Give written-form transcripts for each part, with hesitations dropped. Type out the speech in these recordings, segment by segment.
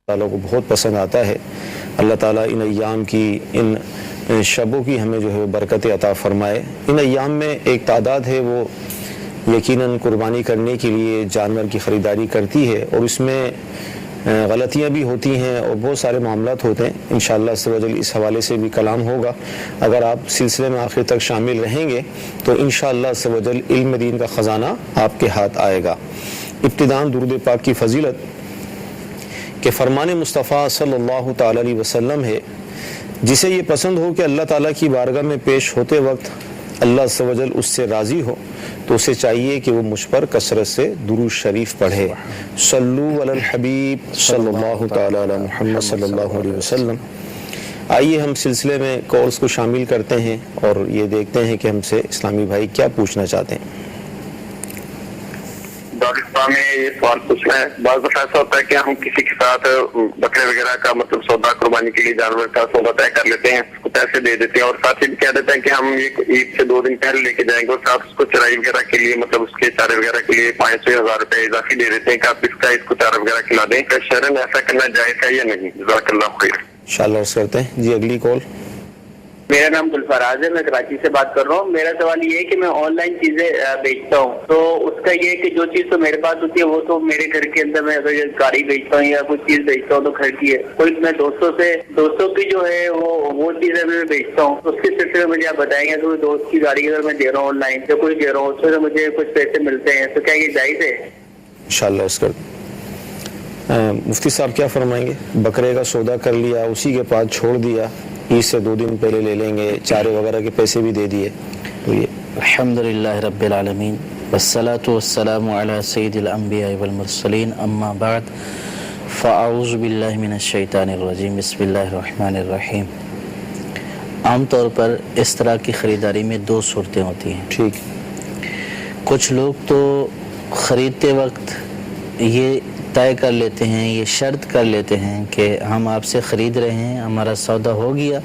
تعالیٰ کو بہت پسند آتا ہے۔ اللہ تعالیٰ ان ایام کی ان شبوں کی ہمیں جو ہے برکت عطا فرمائے۔ ان ایام میں ایک تعداد ہے وہ یقیناً قربانی کرنے کے لیے جانور کی خریداری کرتی ہے، اور اس میں غلطیاں بھی ہوتی ہیں اور بہت سارے معاملات ہوتے ہیں۔ انشاءاللہ عز و جل اس حوالے سے بھی کلام ہوگا۔ اگر آپ سلسلے میں آخر تک شامل رہیں گے تو انشاءاللہ عز و جل علم دین کا خزانہ آپ کے ہاتھ آئے گا۔ ابتداءً درود پاک کی فضیلت کہ فرمان مصطفیٰ صلی اللہ تعالی علیہ وسلم ہے، جسے یہ پسند ہو کہ اللہ تعالیٰ کی بارگاہ میں پیش ہوتے وقت اللہ عز و جل اس سے راضی ہو، تو اسے چاہیے کہ وہ مجھ پر کثرت سے درود شریف پڑھے۔ صلو علی الحبیب صلی اللہ تعالی علی محمد صلی اللہ علیہ وسلم۔ آئیے ہم سلسلے میں کالز کو شامل کرتے ہیں اور یہ دیکھتے ہیں کہ ہم سے اسلامی بھائی کیا پوچھنا چاہتے ہیں۔ ڈاکٹر صاحب میں یہ سوال پوچھنا ہے، بعض دفعہ ایسا ہوتا ہے کہ ہم کسی کے ساتھ بکرے وغیرہ کا مطلب سودا قربانی کے لیے جانور کا سودا طے کر لیتے ہیں، اس کو پیسے دے دیتے ہیں اور ساتھ ہی کہہ دیتے ہیں کہ ہم یہ عید سے 2 دن پہلے لے کے جائیں گے، اور ساتھ اس کو چرائی وغیرہ کے لیے مطلب اس کے چارے وغیرہ کے لیے 500,000 روپے اضافی دے دیتے ہیں کہ آپ اس کو چارہ وغیرہ کھلا دیں۔ کیا شرعاً ایسا کرنا جائز ہے یا نہیں؟ جزاک اللہ خیر۔ انشاءاللہ عرض کرتے ہیں۔ جی اگلی کال۔ میرا نام گلفراز ہے، میں کراچی سے بات کر رہا ہوں۔ میرا سوال یہ ہے کہ میں آن لائن چیزیں بیچتا ہوں، تو اس کا یہ ہے کہ جو چیز تو میرے پاس ہوتی ہے وہ تو میرے گھر کے اندر میں اگر گاڑی بیچتا ہوں یا کوئی چیز بیچتا ہوں تو گھر کی ہے، کوئی میں دوستوں کی جو ہے وہ چیزیں میں بیچتا ہوں، اس کے سلسلے میں مجھے آپ بتائیں گے کہ دوست کی گاڑی اگر میں دے رہا ہوں آن لائن یا کوئی دے رہا ہوں اس سے مجھے کچھ پیسے ملتے ہیں، تو کیا یہ جائز ہے؟ انشاءاللہ عرض کرتے ہیں۔ مفتی صاحب کیا فرمائیں گے؟ بکرے کا سودا کر لیا، اسی کے بعد چھوڑ دیا، عید سے 2 دن پہلے لے لیں گے، چارے وغیرہ کے پیسے بھی دے دیے، تو یہ الحمدللہ رب العالمین والصلاة والسلام علی سید الانبیاء والمرسلین، اما بعد فاعوذ باللہ من الشیطان الرجیم، بسم اللہ الرحمن الرحیم۔ عام طور پر اس طرح کی خریداری میں 2 صورتیں ہوتی ہیں۔ ٹھیک۔ کچھ لوگ تو خریدتے وقت یہ طے کر لیتے ہیں، یہ شرط کر لیتے ہیں کہ ہم آپ سے خرید رہے ہیں، ہمارا سودا ہو گیا،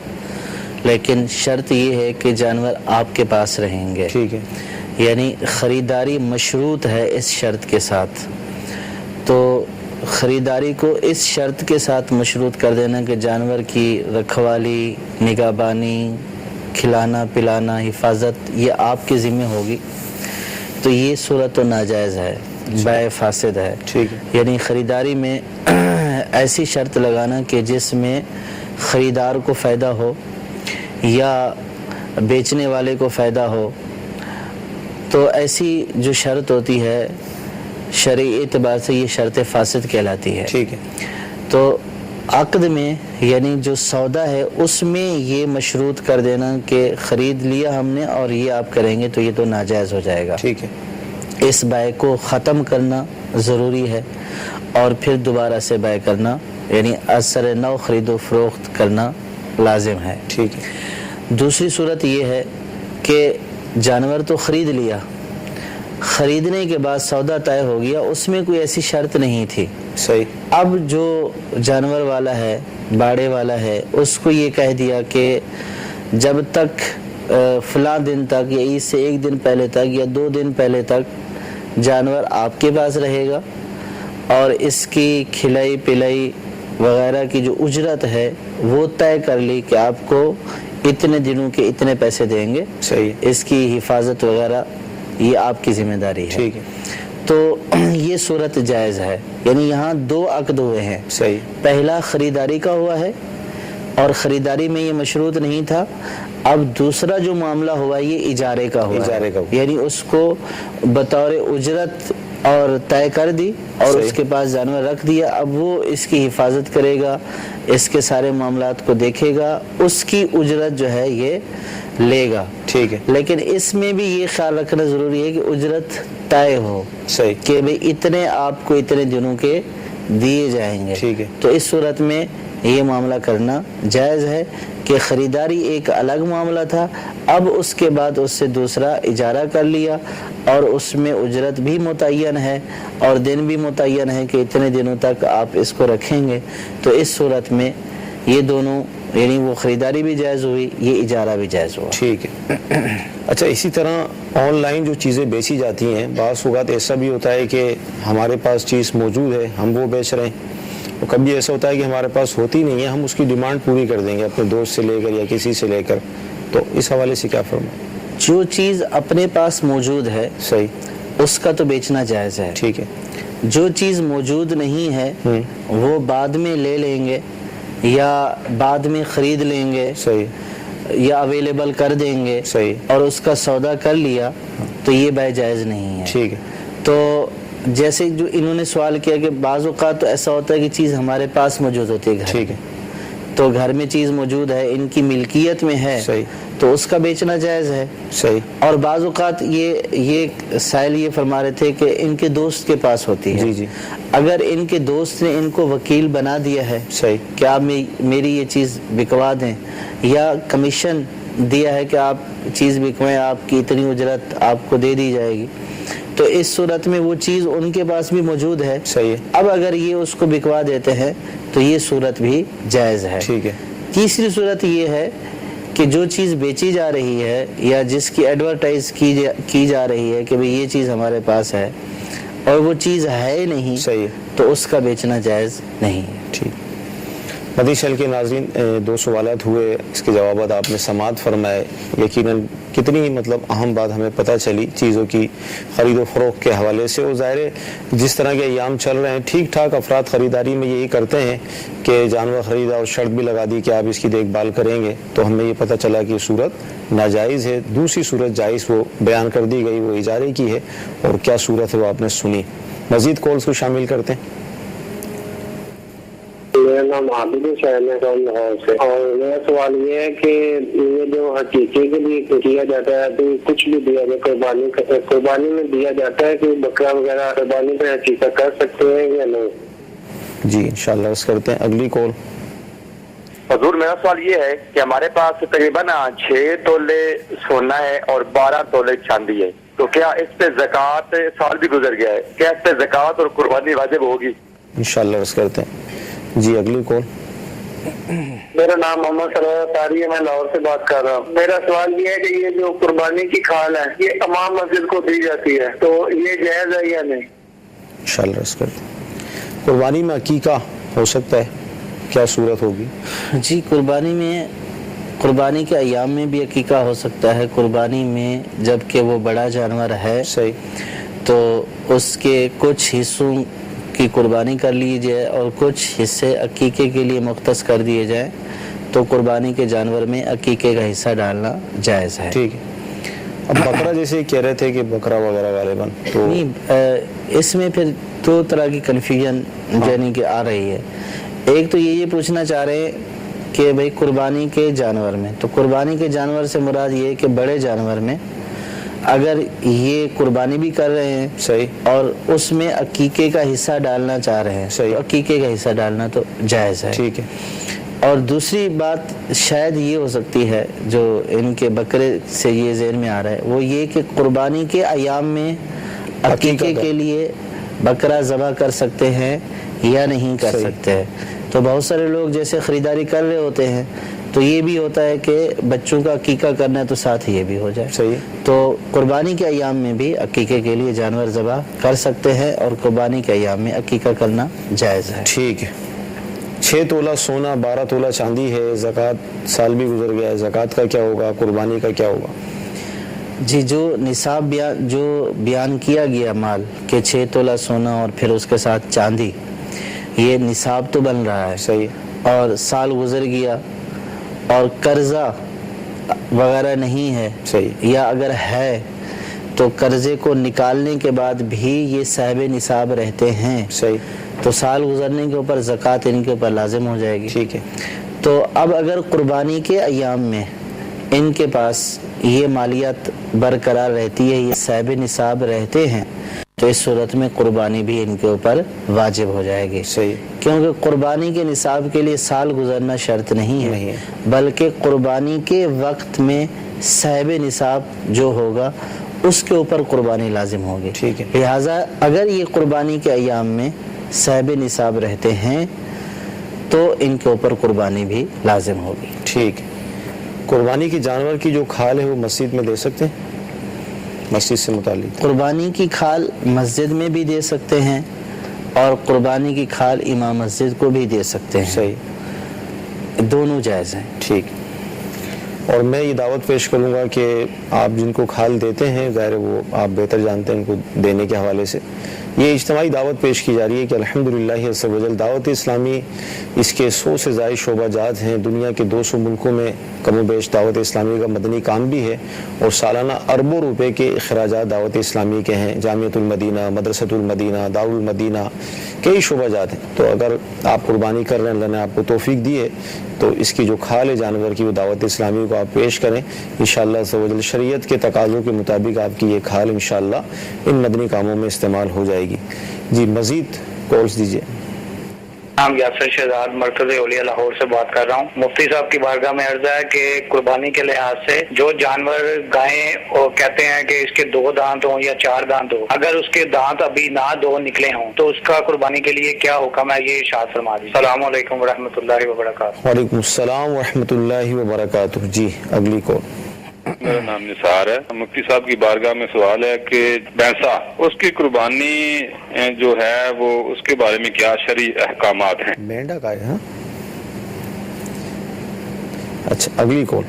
لیکن شرط یہ ہے کہ جانور آپ کے پاس رہیں گے۔ ٹھیک ہے، یعنی خریداری مشروط ہے اس شرط کے ساتھ۔ تو خریداری کو اس شرط کے ساتھ مشروط کر دینا کہ جانور کی رکھوالی، نگہبانی، کھلانا پلانا، حفاظت یہ آپ کے ذمہ ہوگی، تو یہ صورت تو ناجائز ہے، بیع فاسد ہے۔ ٹھیک ہے، یعنی خریداری میں ایسی شرط لگانا کہ جس میں خریدار کو فائدہ ہو یا بیچنے والے کو فائدہ ہو، تو ایسی جو شرط ہوتی ہے شرعی اعتبار سے یہ شرط فاسد کہلاتی ہے۔ ٹھیک ہے، تو عقد میں یعنی جو سودا ہے اس میں یہ مشروط کر دینا کہ خرید لیا ہم نے اور یہ آپ کریں گے، تو یہ تو ناجائز ہو جائے گا۔ ٹھیک ہے، اس بیع کو ختم کرنا ضروری ہے اور پھر دوبارہ سے بیع کرنا یعنی اثر نو خرید و فروخت کرنا لازم ہے۔ ٹھیک ہے، دوسری صورت یہ ہے کہ جانور تو خرید لیا، خریدنے کے بعد سودا طے ہو گیا، اس میں کوئی ایسی شرط نہیں تھی۔ صحیح۔ اب جو جانور والا ہے، باڑے والا ہے، اس کو یہ کہہ دیا کہ جب تک فلاں دن تک یا عید سے 1 دن پہلے تک یا 2 دن پہلے تک جانور آپ کے پاس رہے گا، اور اس کی کھلائی پلائی وغیرہ کی جو اجرت ہے وہ طے کر لی کہ آپ کو اتنے دنوں کے اتنے پیسے دیں گے، صحیح، اس کی حفاظت وغیرہ یہ آپ کی ذمہ داری ہے۔ ٹھیک ہے، تو یہ صورت جائز ہے۔ یعنی یہاں 2 عقد ہوئے ہیں۔ صحیح، پہلا خریداری کا ہوا ہے اور خریداری میں یہ مشروط نہیں تھا۔ اب دوسرا جو معاملہ ہوا یہ اجارے کا ہوا اجارے کا ہوا، یعنی اس کو بطور اجرت اور طے کر دی اور اس کے پاس جانور رکھ دیا، اب وہ اس کی حفاظت کرے گا، اس کے سارے معاملات کو دیکھے گا، اس کی اجرت جو ہے یہ لے گا۔ ٹھیک ہے، لیکن اس میں بھی یہ خیال رکھنا ضروری ہے کہ اجرت طے ہو، صحیح، کہ بھئی اتنے آپ کو اتنے دنوں کے دیے جائیں گے۔ ٹھیک ہے، تو اس صورت میں یہ معاملہ کرنا جائز ہے کہ خریداری ایک الگ معاملہ تھا، اب اس کے بعد اس سے دوسرا اجارہ کر لیا اور اس میں اجرت بھی متعین ہے اور دن بھی متعین ہے کہ اتنے دنوں تک آپ اس کو رکھیں گے، تو اس صورت میں یہ دونوں یعنی وہ خریداری بھی جائز ہوئی، یہ اجارہ بھی جائز ہوا۔ ٹھیک ہے۔ اچھا، اسی طرح آن لائن جو چیزیں بیچی جاتی ہیں، بعض اوقات ایسا بھی ہوتا ہے کہ ہمارے پاس چیز موجود ہے، ہم وہ بیچ رہے ہیں، تو کبھی ایسا ہوتا ہے کہ ہمارے پاس ہوتی نہیں ہے، ہم اس کی ڈیمانڈ پوری کر دیں گے اپنے دوست سے لے کر یا کسی سے لے کر، تو اس حوالے سے کیا فرمائیں؟ جو چیز اپنے پاس موجود ہے صحیح، اس کا تو بیچنا جائز ہے. ٹھیک ہے. جو چیز موجود نہیں ہے وہ بعد میں لے لیں گے یا بعد میں خرید لیں گے، صحیح، یا اویلیبل کر دیں گے صحیح، اور اس کا سودا کر لیا تو یہ بے جائز نہیں ہے. ٹھیک ہے. تو جیسے جو انہوں نے سوال کیا کہ بعض اوقات تو ایسا ہوتا ہے کہ چیز ہمارے پاس موجود ہوتی ہے گھر ٹھیک ہے. تو گھر میں چیز موجود ہے، ان کی ملکیت میں ہے، صحیح، تو اس کا بیچنا جائز ہے. صحیح، اور بعض اوقات یہ سائل یہ فرما رہے تھے کہ ان کے دوست کے پاس ہوتی ہے. جی جی، اگر ان کے دوست نے ان کو وکیل بنا دیا ہے صحیح، کہ آپ میری یہ چیز بکوا دیں، یا کمیشن دیا ہے کہ آپ چیز بکوائیں، آپ کی اتنی اجرت آپ کو دے دی جائے گی، تو اس صورت میں وہ چیز ان کے پاس بھی موجود ہے. صحیح، اب اگر یہ اس کو بکوا دیتے ہیں تو یہ صورت بھی جائز ہے. ٹھیک ہے. تیسری صورت یہ ہے کہ جو چیز بیچی جا رہی ہے یا جس کی ایڈورٹائز کی جا رہی ہے کہ بھئی یہ چیز ہمارے پاس ہے اور وہ چیز ہے نہیں، صحیح، تو اس کا بیچنا جائز نہیں ہے. ٹھیک. مدنی چینل کے ناظرین، 2 سوالات ہوئے، اس کے جوابات آپ نے سماعت فرمائے. یقیناً کتنی اہم بات ہمیں پتہ چلی چیزوں کی خرید و فروخت کے حوالے سے. اور ظاہر ہے جس طرح کے ایام چل رہے ہیں، ٹھیک ٹھاک افراد خریداری میں یہی کرتے ہیں کہ جانور خریدا اور شرط بھی لگا دی کہ آپ اس کی دیکھ بھال کریں گے، تو ہمیں یہ پتہ چلا کہ صورت ناجائز ہے. دوسری صورت جائز وہ بیان کر دی گئی، وہ اجارے کی ہے، اور کیا صورت ہے وہ آپ نے سنی. مزید کالز کو شامل کرتے ہیں. میرا نام عابد حسین ہے لاہور سے، اور میرا سوال یہ ہے کہ یہ جو حقیقے کے لیے کیا جاتا ہے تو کچھ بھی دیا جائے، قربانی میں دیا جاتا ہے کہ بکرا وغیرہ قربانی پہ حقیقہ کر سکتے ہیں یا نہیں؟ جی انشاءاللہ اس کرتے ہیں. اگلی کال. حضور میرا سوال یہ ہے کہ ہمارے پاس تقریباً 6 تولے سونا ہے اور 12 تولے چاندی ہے، تو کیا اس پہ زکوٰۃ، سال بھی گزر گیا ہے، کیا اس پہ زکوٰۃ اور قربانی واجب ہوگی؟ انشاءاللہ اس کرتے ہیں. جی اگلی کال. میرا نام محمد سرور تاری ہے، میں لاہور سے بات کر رہا ہوں. میرا سوال یہ ہے کہ یہ جو قربانی کی کھال ہے یہ امام مسجد کو دی جاتی ہے، تو یہ جائز ہے یا نہیں؟ انشاءاللہ اس کرتے ہیں. قربانی میں عقیقہ ہو سکتا ہے، کیا صورت ہوگی؟ جی قربانی کے ایام میں بھی عقیقہ ہو سکتا ہے. قربانی میں جب کہ وہ بڑا جانور ہے صحیح، تو اس کے کچھ حصوں کی قربانی کر لی جائے اور کچھ حصے عقیقے کے لیے مختص کر دیے جائیں، تو قربانی کے جانور میں عقیقے کا حصہ ڈالنا جائز ہے. ٹھیک ہے. اب بکرا جیسے کہہ رہے تھے کہ بکرا وغیرہ غالباً تو نہیں، اس میں پھر 2 طرح کی کنفیوژن یعنی کہ آ رہی ہے. ایک تو یہ پوچھنا چاہ رہے ہیں کہ بھئی قربانی کے جانور میں، تو قربانی کے جانور سے مراد یہ ہے کہ بڑے جانور میں اگر یہ قربانی بھی کر رہے ہیں صحیح اور اس میں عقیقے کا حصہ ڈالنا چاہ رہے ہیں، صحیح، تو عقیقے کا حصہ ڈالنا تو جائز ہے. ٹھیک ہے. اور دوسری بات شاید یہ ہو سکتی ہے جو ان کے بکرے سے یہ ذہن میں آ رہا ہے، وہ یہ کہ قربانی کے ایام میں عقیقے کے لیے بکرا ذبح کر سکتے ہیں یا نہیں کر سکتے ہیں. تو بہت سارے لوگ جیسے خریداری کر رہے ہوتے ہیں تو یہ بھی ہوتا ہے کہ بچوں کا عقیقہ کرنا ہے تو ساتھ یہ بھی ہو جائے. صحیح. تو قربانی کے ایام میں بھی عقیقے کے لیے جانور ذبح کر سکتے ہیں اور قربانی کے ایام میں عقیقہ کرنا جائز ہے. ٹھیک ہے. 6 تولہ سونا، 12 تولہ چاندی ہے، زکوٰۃ سال بھی گزر گیا ہے، زکوٰۃ کا کیا ہوگا، قربانی کا کیا ہوگا؟ جی جو نصاب جو بیان کیا گیا مال کہ 6 تولہ سونا اور پھر اس کے ساتھ چاندی، یہ نصاب تو بن رہا ہے. صحیح. اور سال گزر گیا اور قرضہ وغیرہ نہیں ہے، صحیح، یا اگر ہے تو قرضے کو نکالنے کے بعد بھی یہ صاحب نصاب رہتے ہیں، صحیح، تو سال گزرنے کے اوپر زکوٰۃ ان کے اوپر لازم ہو جائے گی. ٹھیک ہے. تو اب اگر قربانی کے ایام میں ان کے پاس یہ مالیات برقرار رہتی ہے، یہ صاحب نصاب رہتے ہیں، تو اس صورت میں قربانی بھی ان کے اوپر واجب ہو جائے گی. صحیح. کیونکہ قربانی کے نصاب کے لیے سال گزرنا شرط نہیں ہے، بلکہ قربانی کے وقت میں صاحب نصاب جو ہوگا اس کے اوپر قربانی لازم ہوگی. ٹھیک ہے. لہٰذا اگر یہ قربانی کے ایام میں صاحب نصاب رہتے ہیں تو ان کے اوپر قربانی بھی لازم ہوگی. ٹھیک. قربانی کے جانور کی جو کھال ہے وہ مسجد میں دے سکتے ہیں؟ مسجد سے متعلق قربانی کی کھال مسجد میں بھی دے سکتے ہیں اور قربانی کی کھال امام مسجد کو بھی دے سکتے ہیں. صحیح. دونوں جائز ہیں. ٹھیک. اور میں یہ دعوت پیش کروں گا کہ آپ جن کو کھال دیتے ہیں، ظاہر وہ آپ بہتر جانتے ہیں ان کو دینے کے حوالے سے، یہ اجتماعی دعوت پیش کی جا رہی ہے کہ الحمدللہ عز و جل دعوت اسلامی، اس کے 100 سے زائد شعبہ جات ہیں. دنیا کے 200 ملکوں میں کم و بیش دعوت اسلامی کا مدنی کام بھی ہے، اور سالانہ اربوں روپے کے اخراجات دعوت اسلامی کے ہیں. جامعۃ المدینہ، مدرسۃ المدینہ، دارالمدینہ، کئی شعبہ جات ہیں. تو اگر آپ قربانی کر رہے ہیں، اللہ نے آپ کو توفیق دی ہے، تو اس کی جو کھال ہے جانور کی، وہ دعوت اسلامی کو آپ پیش کریں. انشاءاللہ عز و جل شریعت کے تقاضوں کے مطابق آپ کی یہ کھال انشاءاللہ ان مدنی کاموں میں استعمال ہو جائے گی. جی مزید کالز دیجیے. نام یاسر شہزاد مرکز اولیاء لاہور سے بات کر رہا ہوں. مفتی صاحب کی بارگاہ میں عرض ہے کہ قربانی کے لحاظ سے جو جانور گائیں اور کہتے ہیں کہ اس کے 2 دانت ہوں یا 4 دانت ہوں، اگر اس کے دانت ابھی نہ 2 نکلے ہوں تو اس کا قربانی کے لیے کیا حکم ہے، یہ ارشاد فرما دیجیے. السلام علیکم ورحمۃ اللہ وبرکاتہ. وعلیکم السلام ورحمۃ اللہ وبرکاتہ. جی اگلی کال. میرا نام نثار ہے. مفتی صاحب کی بارگاہ میں سوال ہے کہ بھینسا، اس کی قربانی جو ہے وہ اس کے بارے میں کیا شرعی احکامات ہیں؟ مینڈا کا ہے. اچھا اگلی کال.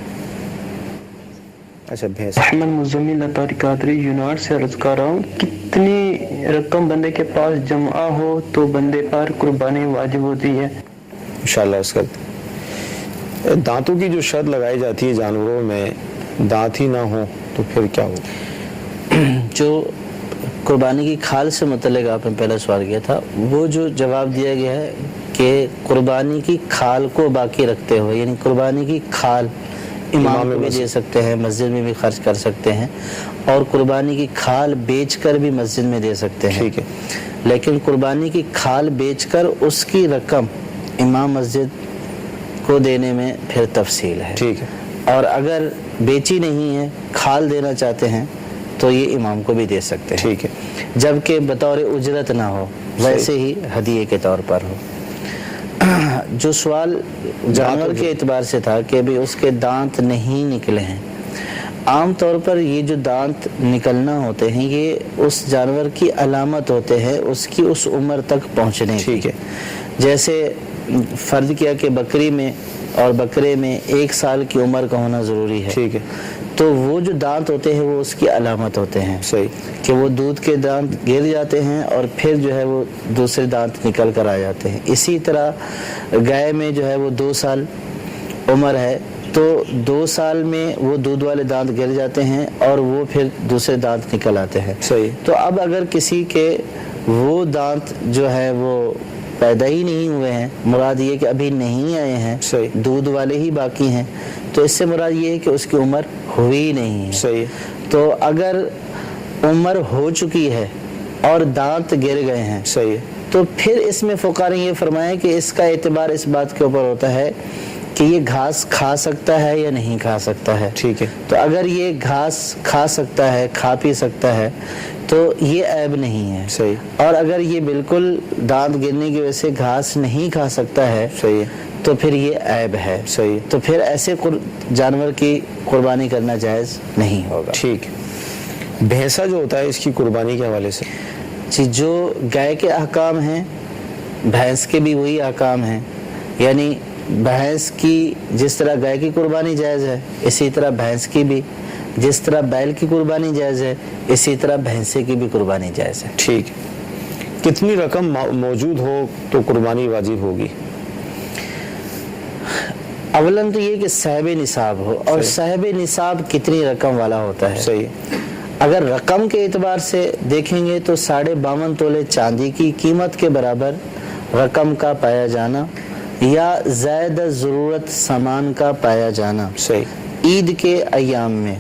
اچھا بھینس. احمد مزمل اطاری قادری یونان سے عرض کر رہا ہوں، کتنی رقم بندے کے پاس جمع ہو تو بندے پر قربانی واجب ہوتی ہے؟ انشاءاللہ اس کا دانتوں کی جو شرط لگائی جاتی ہے جانوروں میں، دانت ہی نہ ہو تو پھر کیا ہو؟ جو قربانی کی کھال سے متعلق آپ نے پہلا سوال کیا تھا، وہ جو جواب دیا گیا ہے کہ قربانی کی کھال کو باقی رکھتے ہوئے، یعنی قربانی کی کھال امام کو بھی دے سکتے ہیں، مسجد میں بھی خرچ کر سکتے ہیں، اور قربانی کی کھال بیچ کر بھی مسجد میں دے سکتے ہیں. ٹھیک ہے. لیکن قربانی کی کھال بیچ کر اس کی رقم امام مسجد کو دینے میں پھر تفصیل ہے. ٹھیک ہے. اور اگر بیچی نہیں ہے، کھال دینا چاہتے ہیں تو یہ امام کو بھی دے سکتے ہیں. ٹھیک ہے. جبکہ بطور اجرت نہ ہو، ویسے ہی ہدیے کے طور پر ہو. جو سوال جانور کے اعتبار سے تھا کہ بھی اس کے دانت نہیں نکلے ہیں، عام طور پر یہ جو دانت نکلنا ہوتے ہیں یہ اس جانور کی علامت ہوتے ہیں اس کی اس عمر تک پہنچنے کی. ٹھیک ہے. جیسے فرض کیا کہ بکری میں اور بکرے میں 1 سال کی عمر کا ہونا ضروری ہے. ٹھیک ہے. تو وہ جو دانت ہوتے ہیں وہ اس کی علامت ہوتے ہیں. صحیح. کہ وہ دودھ کے دانت گر جاتے ہیں اور پھر جو ہے وہ دوسرے دانت نکل کر آ جاتے ہیں. اسی طرح گائے میں جو ہے وہ 2 سال عمر ہے تو 2 سال میں وہ دودھ والے دانت گر جاتے ہیں اور وہ پھر دوسرے دانت نکل آتے ہیں. صحیح. تو اب اگر کسی کے وہ دانت جو ہے وہ پیدا ہی نہیں ہوئے ہیں، مراد یہ کہ ابھی نہیں آئے ہیں، صحیح، دودھ والے ہی باقی ہیں، تو اس سے مراد یہ ہے کہ اس کی عمر ہوئی نہیں ہے. صحیح. تو اگر عمر ہو چکی ہے اور دانت گر گئے ہیں، صحیح، تو پھر اس میں فقہا نے یہ فرمایا کہ اس کا اعتبار اس بات کے اوپر ہوتا ہے کہ یہ گھاس کھا سکتا ہے یا نہیں کھا سکتا ہے. ٹھیک ہے. تو اگر یہ گھاس کھا سکتا ہے، کھا پی سکتا ہے، تو یہ عیب نہیں ہے. صحیح. اور اگر یہ بالکل دانت گرنے کی وجہ سے گھاس نہیں کھا سکتا ہے، صحیح، تو پھر یہ عیب ہے. صحیح. تو پھر ایسے جانور کی قربانی کرنا جائز نہیں ہوگا. ٹھیک. بھینسا جو ہوتا ہے اس کی قربانی کے حوالے سے جی، جو گائے کے احکام ہیں بھینس کے بھی وہی احکام ہیں. یعنی بھینس کی جس طرح گائے کی قربانی جائز ہے، اسی طرح بھینس کی بھی، جس طرح بیل کی قربانی جائز ہے اسی طرح بھینسے کی بھی قربانی جائز ہے. ٹھیک. کتنی رقم موجود ہو تو قربانی واجب ہوگی؟ اولاً تو یہ کہ صاحب نصاب ہو، اور صاحب نصاب کتنی رقم والا ہوتا ہے. صحیح. اگر رقم کے اعتبار سے دیکھیں گے تو 52.5 تولے چاندی کی قیمت کے برابر رقم کا پایا جانا یا زائد ضرورت سامان کا پایا جانا صحیح عید کے ایام میں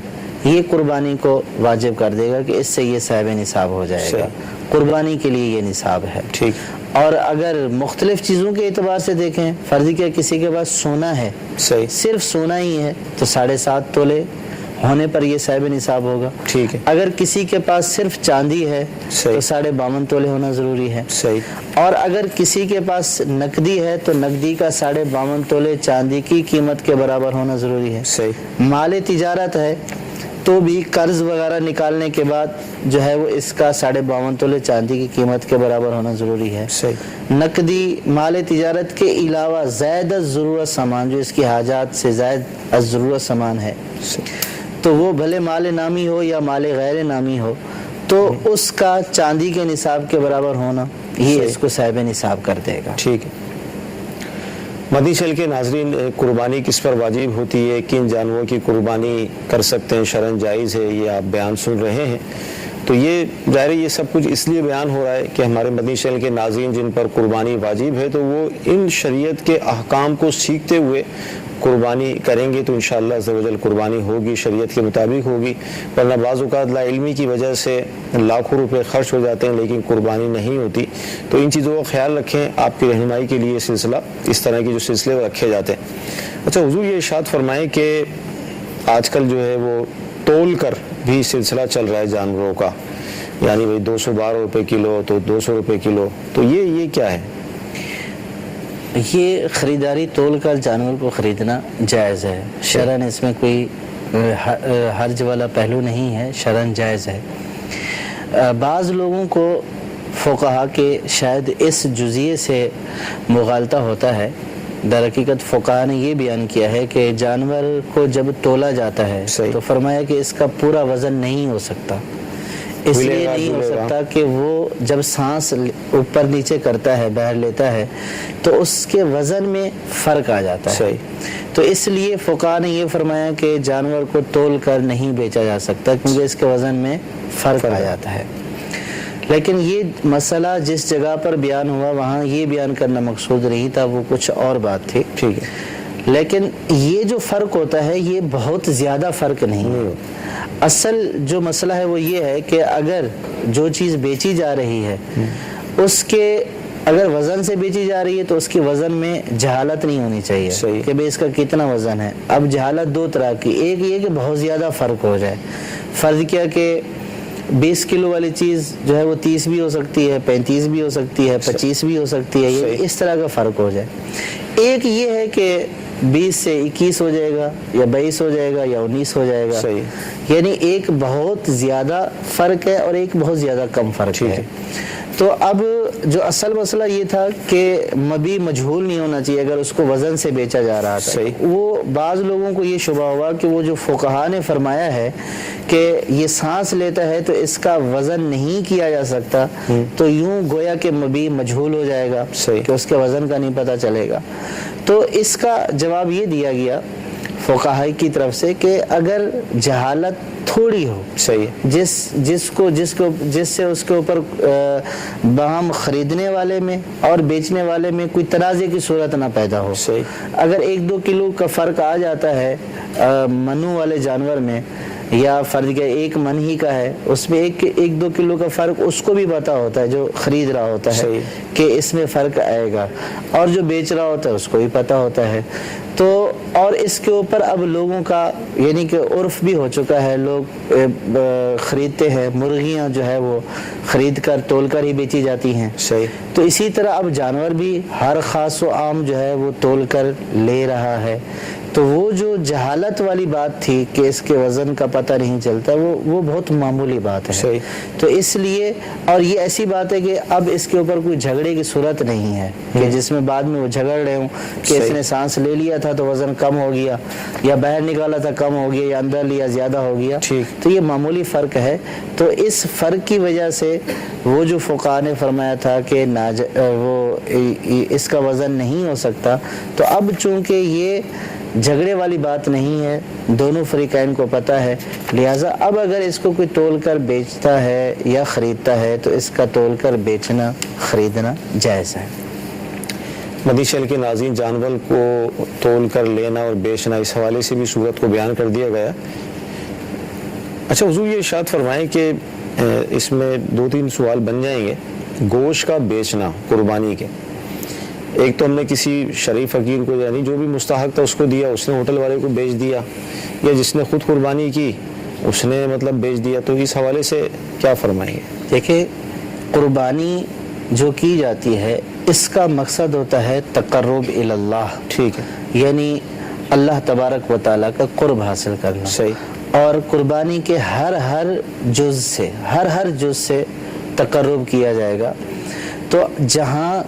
یہ قربانی کو واجب کر دے گا کہ اس سے یہ صاحب نصاب ہو جائے گا. قربانی کے لیے یہ نصاب ہے. ٹھیک. اور اگر مختلف چیزوں کے اعتبار سے دیکھیں، فرض کیا کسی کے پاس سونا ہے، صحیح، صرف سونا ہی ہے، تو 7.5 تولے ہونے پر یہ صاحب نصاب ہوگا. ٹھیک ہے. اگر کسی کے پاس صرف چاندی ہے تو 52.5 تولے ہونا ضروری ہے. صحیح. اور اگر کسی کے پاس نقدی ہے تو نقدی کا 52.5 تولے چاندی کی قیمت کے برابر ہونا ضروری ہے. صحیح. مال تجارت ہے تو بھی قرض وغیرہ نکالنے کے بعد جو ہے وہ اس کا 52.5 تولے چاندی کی قیمت کے برابر ہونا ضروری ہے. نقدی مال تجارت کے علاوہ زائد از ضرورت سامان جو اس کی حاجات سے زائد از ضرورت سامان ہے تو وہ بھلے مال نامی ہو یا مال غیر نامی ہو تو اس کا چاندی کے نصاب کے برابر ہونا یہ اس کو صاحب نصاب کر دے گا. ٹھیک ہے. مدنی چینل کے ناظرین، قربانی کس پر واجب ہوتی ہے، کن جانوروں کی قربانی کر سکتے ہیں، شرعاً جائز ہے، یہ آپ بیان سن رہے ہیں. تو یہ ظاہر یہ سب کچھ اس لیے بیان ہو رہا ہے کہ ہمارے مدنی چینل کے ناظرین جن پر قربانی واجب ہے تو وہ ان شریعت کے احکام کو سیکھتے ہوئے قربانی کریں گے تو انشاءاللہ عز و جل قربانی ہوگی، شریعت کے مطابق ہوگی. ورنہ بعض اوقات لا علمی کی وجہ سے لاکھوں روپے خرچ ہو جاتے ہیں لیکن قربانی نہیں ہوتی. تو ان چیزوں کا خیال رکھیں. آپ کی رہنمائی کے لیے سلسلہ اس طرح کے جو سلسلے وہ رکھے جاتے ہیں. اچھا حضور یہ ارشاد فرمائیں کہ آج کل جو ہے وہ تول کر بھی سلسلہ چل رہا ہے جانوروں کا، یعنی بھائی 212 روپے کلو تو 200 روپے کلو، تو یہ کیا ہے؟ یہ خریداری تول کر جانور کو خریدنا جائز ہے. شرعاً اس میں کوئی حرج والا پہلو نہیں ہے، شرعاً جائز ہے. بعض لوگوں کو فقہا کے شاید اس جزیے سے مغالطہ ہوتا ہے. در حقیقت فقہا نے یہ بیان کیا ہے کہ جانور کو جب تولا جاتا ہے تو فرمایا کہ اس کا پورا وزن نہیں ہو سکتا. اس لیے نہیں ہو سکتا کہ وہ جب سانس اوپر نیچے کرتا ہے، باہر لیتا ہے تو اس کے وزن میں فرق آ جاتا ہے. تو اس لیے فقہا نے یہ فرمایا کہ جانور کو تول کر نہیں بیچا جا سکتا کیونکہ اس کے وزن میں فرق آ جاتا ہے. لیکن یہ مسئلہ جس جگہ پر بیان ہوا وہاں یہ بیان کرنا مقصود نہیں تھا، وہ کچھ اور بات تھی. ٹھیک ہے. لیکن یہ جو فرق ہوتا ہے یہ بہت زیادہ فرق نہیں ہے. اصل جو مسئلہ ہے وہ یہ ہے کہ اگر جو چیز بیچی جا رہی ہے اس کے اگر وزن سے بیچی جا رہی ہے تو اس کے وزن میں جہالت نہیں ہونی چاہیے کہ بھئی اس کا کتنا وزن ہے. اب جہالت دو طرح کی، ایک یہ کہ بہت زیادہ فرق ہو جائے. فرض کیا کہ 20 کلو والی چیز جو ہے وہ 30 بھی ہو سکتی ہے، 35 بھی ہو سکتی ہے، 25 بھی ہو سکتی ہے، یہ اس طرح کا فرق ہو جائے. ایک یہ ہے کہ 20 سے 21 ہو جائے گا یا 22 ہو جائے گا یا 19 ہو جائے گا، یعنی ایک بہت زیادہ فرق ہے اور ایک بہت زیادہ کم فرق ہے. تو اب جو اصل مسئلہ یہ تھا کہ مبی مجہول نہیں ہونا چاہیے اگر اس کو وزن سے بیچا جا رہا تھا. وہ بعض لوگوں کو یہ شبہ ہوا کہ وہ جو فقہا نے فرمایا ہے کہ یہ سانس لیتا ہے تو اس کا وزن نہیں کیا جا سکتا، تو یوں گویا کہ مبی مجہول ہو جائے گا کہ اس کے وزن کا نہیں پتہ چلے گا. تو اس کا جواب یہ دیا گیا فقہاء کی طرف سے کہ اگر جہالت تھوڑی ہو، جس سے اس کے اوپر باہم خریدنے والے میں اور بیچنے والے میں کوئی تنازع کی صورت نہ پیدا ہو. اگر 1-2 کلو کا فرق آ جاتا ہے منو والے جانور میں، یا فرض کیا 1 من ہی کا ہے، اس میں 1-2 کلو کا فرق اس کو بھی پتا ہوتا ہے جو خرید رہا ہوتا ہے کہ اس میں فرق آئے گا، اور جو بیچ رہا ہوتا ہے اس کو بھی پتا ہوتا ہے. تو اور اس کے اوپر اب لوگوں کا یعنی کہ عرف بھی ہو چکا ہے، لوگ خریدتے ہیں. مرغیاں جو ہے وہ خرید کر تول کر ہی بیچی جاتی ہیں. تو اسی طرح اب جانور بھی ہر خاص و عام جو ہے وہ تول کر لے رہا ہے. تو وہ جو جہالت والی بات تھی کہ اس کے وزن کا پتہ نہیں چلتا، وہ بہت معمولی بات ہے. تو اس لیے اور یہ ایسی بات ہے کہ اب اس کے اوپر کوئی جھگڑے کی صورت نہیں ہے کہ جس میں بعد میں وہ جھگڑ رہے ہوں کہ اس نے سانس لے لیا تھا تو وزن کم ہو گیا، یا باہر نکالا تھا کم ہو گیا، یا اندر لیا زیادہ ہو گیا. تو یہ معمولی فرق ہے. تو اس فرق کی وجہ سے وہ جو فقہاء نے فرمایا تھا کہ وہ اس کا وزن نہیں ہو سکتا، تو اب چونکہ یہ جھگڑے والی بات نہیں ہے، دونوں فریقین کو پتہ ہے، لہٰذا اب اگر اس کو کوئی تول کر بیچتا ہے یا خریدتا ہے تو اس کا تول کر بیچنا خریدنا جائز ہے. مدنی چینل کے ناظرین، جانور کو تول کر لینا اور بیچنا اس حوالے سے بھی صورت کو بیان کر دیا گیا. اچھا حضور یہ ارشاد فرمائیں کہ اس میں 2-3 سوال بن جائیں گے. گوشت کا بیچنا قربانی کے، ایک تو ہم نے کسی شریف فقیر کو یعنی جو بھی مستحق تھا اس کو دیا، اس نے ہوٹل والے کو بیچ دیا، یا جس نے خود قربانی کی اس نے مطلب بیچ دیا، تو اس حوالے سے کیا فرمائیں گے؟ دیکھیں، قربانی جو کی جاتی ہے اس کا مقصد ہوتا ہے تقرب اللہ. ٹھیک ہے، یعنی اللہ تبارک و تعالیٰ کا قرب حاصل کرنا. اور قربانی کے ہر جز سے تقرب کیا جائے گا. تو جہاں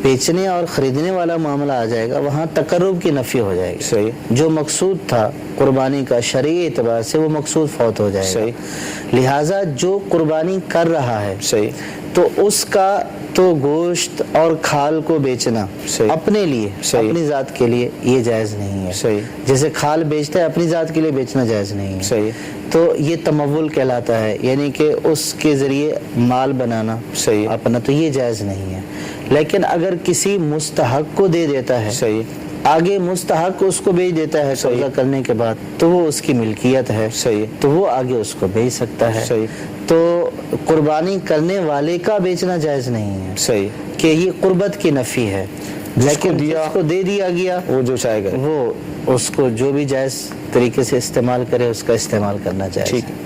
بیچنے اور خریدنے والا معاملہ آ جائے گا وہاں تقرب کی نفی ہو جائے گی. صحیح. جو مقصود تھا قربانی کا شرعی اعتبار سے وہ مقصود فوت ہو جائے گا. صحیح. لہٰذا جو قربانی کر رہا ہے صحیح تو اس کا تو گوشت اور کھال کو بیچنا صحیح. اپنے لیے صحیح. اپنی ذات کے لیے یہ جائز نہیں ہے. صحیح. جیسے کھال بیچتا ہے اپنی ذات کے لیے بیچنا جائز نہیں ہے. صحیح. تو یہ تمول کہلاتا ہے, یعنی کہ اس کے ذریعے مال بنانا صحیح. اپنا, تو یہ جائز نہیں ہے. لیکن اگر کسی مستحق کو دے دیتا ہے, صحیح. آگے مستحق اس کو بیچ دیتا ہے قبضہ کرنے کے بعد, تو وہ اس کی ملکیت ہے. صحیح. تو وہ آگے اس کو بیچ سکتا ہے. صحیح. تو قربانی کرنے والے کا بیچنا جائز نہیں ہے. صحیح. کہ یہ قربت کی نفی ہے. لیکن جس کو دے دیا گیا وہ جو چاہے گا وہ اس کو جو بھی جائز طریقے سے استعمال کرے اس کا استعمال کرنا چاہیے. ٹھیک ہے.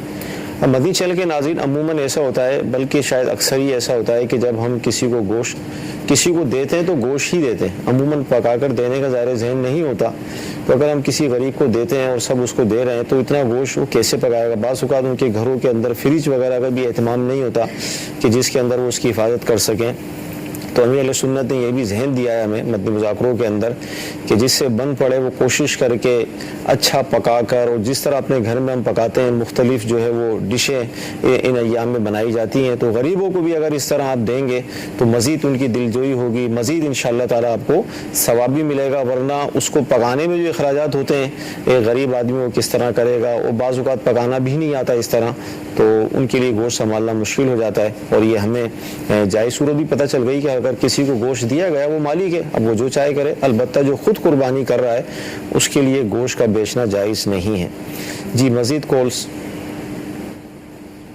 اب مدنی چینل کے ناظرین عموماً ایسا ہوتا ہے, بلکہ شاید اکثر ہی ایسا ہوتا ہے کہ جب ہم کسی کو گوشت کسی کو دیتے ہیں تو گوشت ہی دیتے ہیں, عموماً پکا کر دینے کا ظاہر ذہن نہیں ہوتا. تو اگر ہم کسی غریب کو دیتے ہیں اور سب اس کو دے رہے ہیں تو اتنا گوشت وہ کیسے پکائے گا؟ بعض اوقات ان کے گھروں کے اندر فریج وغیرہ کا بھی اہتمام نہیں ہوتا کہ جس کے اندر وہ اس کی حفاظت کر سکیں. تو امیر اہل سنت نے یہ بھی ذہن دیا ہے ہمیں مدنی مذاکروں کے اندر کہ جس سے بن پڑے وہ کوشش کر کے اچھا پکا کر, اور جس طرح اپنے گھر میں ہم پکاتے ہیں مختلف جو ہے وہ ڈشیں ان ایام میں بنائی جاتی ہیں, تو غریبوں کو بھی اگر اس طرح آپ دیں گے تو مزید ان کی دلجوئی ہوگی, مزید انشاءاللہ تعالیٰ آپ کو ثواب بھی ملے گا. ورنہ اس کو پکانے میں جو اخراجات ہوتے ہیں ایک غریب آدمی وہ کس طرح کرے گا, اور بعض اوقات پکانا بھی نہیں آتا اس طرح, تو ان کے لیے گوشت سنبھالنا مشکل ہو جاتا ہے. اور یہ ہمیں جائز صورت بھی پتہ چل گئی کہ اگر کسی کو گوشت دیا گیا وہ مالک ہے, اب وہ جو چاہے کرے. البتہ جو خود قربانی کر رہا ہے اس کے لیے گوشت کا بیچنا جائز نہیں ہے. جی مزید کالز.